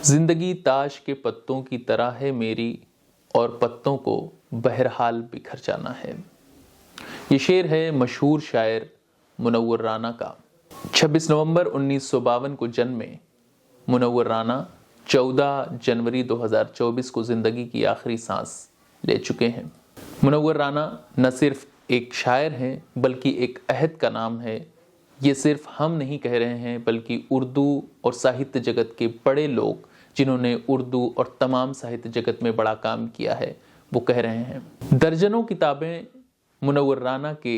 زندگی تاش کے پتوں کی طرح ہے میری، اور پتوں کو بہرحال بکھر جانا ہے۔ یہ شعر ہے مشہور شاعر منور رانا کا۔ 26 نومبر 1952 کو جنمے منور رانا 14 جنوری 2024 کو زندگی کی آخری سانس لے چکے ہیں۔ منور رانا نہ صرف ایک شاعر ہیں بلکہ ایک عہد کا نام ہے۔ یہ صرف ہم نہیں کہہ رہے ہیں بلکہ اردو اور ساہتیہ جگت کے بڑے لوگ جنہوں نے اردو اور تمام ساہتیہ جگت میں بڑا کام کیا ہے وہ کہہ رہے ہیں۔ درجنوں کتابیں منور رانا کے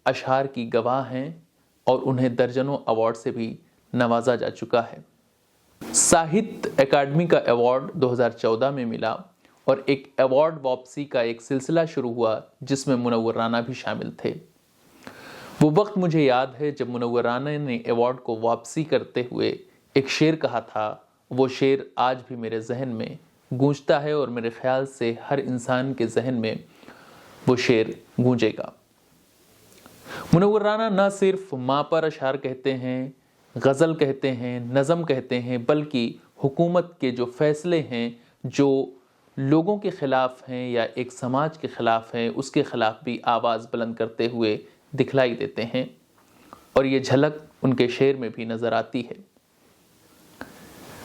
اشعار کی گواہ ہیں اور انہیں درجنوں ایوارڈ سے بھی نوازا جا چکا ہے۔ ساہتیہ اکیڈمی کا ایوارڈ 2014 میں ملا اور ایک ایوارڈ واپسی کا ایک سلسلہ شروع ہوا جس میں منور رانا بھی شامل تھے۔ وہ وقت مجھے یاد ہے جب منور رانا نے ایوارڈ کو واپسی کرتے ہوئے ایک شعر کہا تھا۔ وہ شعر آج بھی میرے ذہن میں گونجتا ہے اور میرے خیال سے ہر انسان کے ذہن میں وہ شعر گونجے گا۔ منور رانا نہ صرف ماں پر اشعار کہتے ہیں، غزل کہتے ہیں، نظم کہتے ہیں، بلکہ حکومت کے جو فیصلے ہیں جو لوگوں کے خلاف ہیں یا ایک سماج کے خلاف ہیں اس کے خلاف بھی آواز بلند کرتے ہوئے دکھلائی دیتے ہیں، اور یہ جھلک ان کے شعر میں بھی نظر آتی ہے۔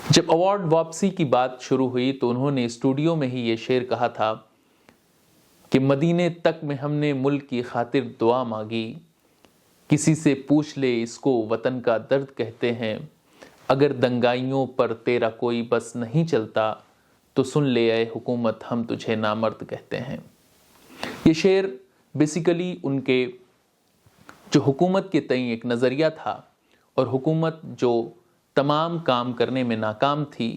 جب ایوارڈ واپسی کی بات شروع ہوئی تو انہوں نے اسٹوڈیو میں ہی یہ شعر کہا تھا کہ مدینے تک میں ہم نے ملک کی خاطر دعا مانگی، کسی سے پوچھ لے اس کو وطن کا درد کہتے ہیں، اگر دنگائیوں پر تیرا کوئی بس نہیں چلتا تو سن لے اے حکومت ہم تجھے نامرد کہتے ہیں۔ یہ شعر بیسیکلی ان کے جو حکومت کے تئیں ایک نظریہ تھا اور حکومت جو تمام کام کرنے میں ناکام تھی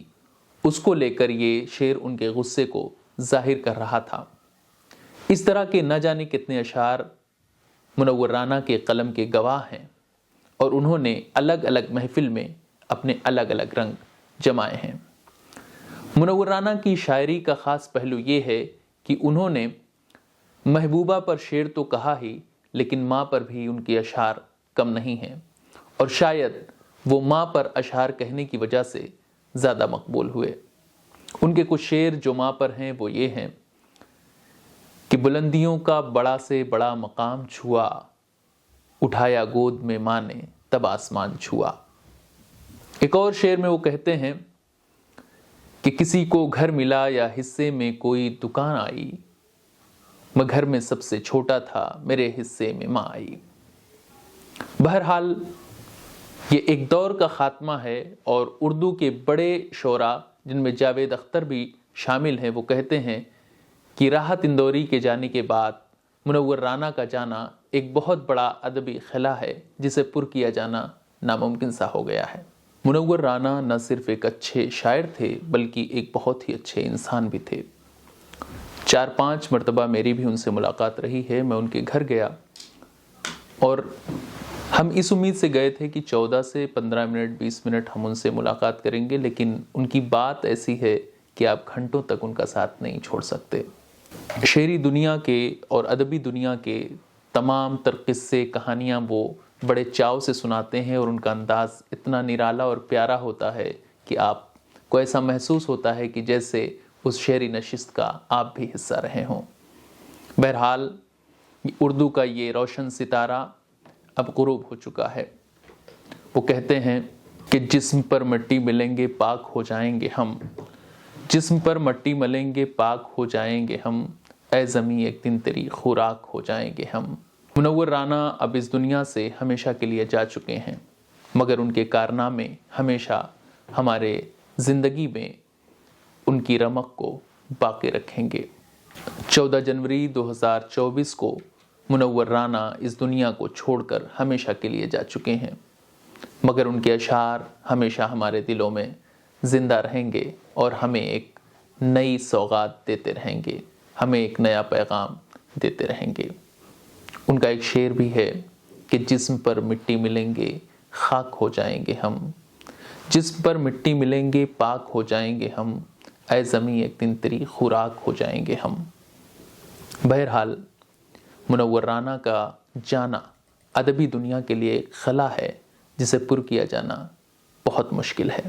اس کو لے کر یہ شعر ان کے غصے کو ظاہر کر رہا تھا۔ اس طرح کے نہ جانے کتنے اشعار منور رانا کے قلم کے گواہ ہیں اور انہوں نے الگ الگ محفل میں اپنے الگ الگ رنگ جمائے ہیں۔ منور رانا کی شاعری کا خاص پہلو یہ ہے کہ انہوں نے محبوبہ پر شعر تو کہا ہی لیکن ماں پر بھی ان کے اشعار کم نہیں ہیں، اور شاید وہ ماں پر اشعار کہنے کی وجہ سے زیادہ مقبول ہوئے۔ ان کے کچھ شعر جو ماں پر ہیں وہ یہ ہیں کہ بلندیوں کا بڑا سے بڑا مقام چھوا، اٹھایا گود میں ماں نے تب آسمان چھوا۔ ایک اور شعر میں وہ کہتے ہیں کہ کسی کو گھر ملا یا حصے میں کوئی دکان آئی، میں گھر میں سب سے چھوٹا تھا میرے حصے میں ماں آئی۔ بہرحال یہ ایک دور کا خاتمہ ہے اور اردو کے بڑے شعراء جن میں جاوید اختر بھی شامل ہیں وہ کہتے ہیں کہ راحت اندوری کے جانے کے بعد منور رانا کا جانا ایک بہت بڑا ادبی خلا ہے جسے پر کیا جانا ناممکن سا ہو گیا ہے۔ منور رانا نہ صرف ایک اچھے شاعر تھے بلکہ ایک بہت ہی اچھے انسان بھی تھے۔ 4-5 مرتبہ میری بھی ان سے ملاقات رہی ہے۔ میں ان کے گھر گیا اور ہم اس امید سے گئے تھے کہ 14 سے 15 منٹ 20 منٹ ہم ان سے ملاقات کریں گے، لیکن ان کی بات ایسی ہے کہ آپ گھنٹوں تک ان کا ساتھ نہیں چھوڑ سکتے۔ شعری دنیا کے اور ادبی دنیا کے تمام تر قصے کہانیاں وہ بڑے چاؤ سے سناتے ہیں اور ان کا انداز اتنا نرالا اور پیارا ہوتا ہے کہ آپ کو ایسا محسوس ہوتا ہے کہ جیسے اس شعری نشست کا آپ بھی حصہ رہے ہوں۔ بہرحال اردو کا یہ روشن ستارہ اب غروب ہو چکا ہے۔ وہ کہتے ہیں کہ جسم پر مٹی ملیں گے پاک ہو جائیں گے ہم، جسم پر مٹی ملیں گے پاک ہو جائیں گے ہم، اے زمیں ایک دن تیری خوراک ہو جائیں گے ہم۔ منور رانا اب اس دنیا سے ہمیشہ کے لیے جا چکے ہیں مگر ان کے کارنامے ہمیشہ ہمارے زندگی میں ان کی رمق کو باقی رکھیں گے۔ 14 جنوری 2024 کو منور رانا اس دنیا کو چھوڑ کر ہمیشہ کے لیے جا چکے ہیں مگر ان کے اشعار ہمیشہ ہمارے دلوں میں زندہ رہیں گے اور ہمیں ایک نئی سوغات دیتے رہیں گے، ہمیں ایک نیا پیغام دیتے رہیں گے۔ ان کا ایک شعر بھی ہے کہ جسم پر مٹی ملیں گے خاک ہو جائیں گے ہم، جسم پر مٹی ملیں گے پاک ہو جائیں گے ہم، اے زمیں ایک دن تیری خوراک ہو جائیں گے ہم۔ بہرحال منور رانا کا جانا ادبی دنیا کے لیے ایک خلا ہے جسے پر کیا جانا بہت مشکل ہے۔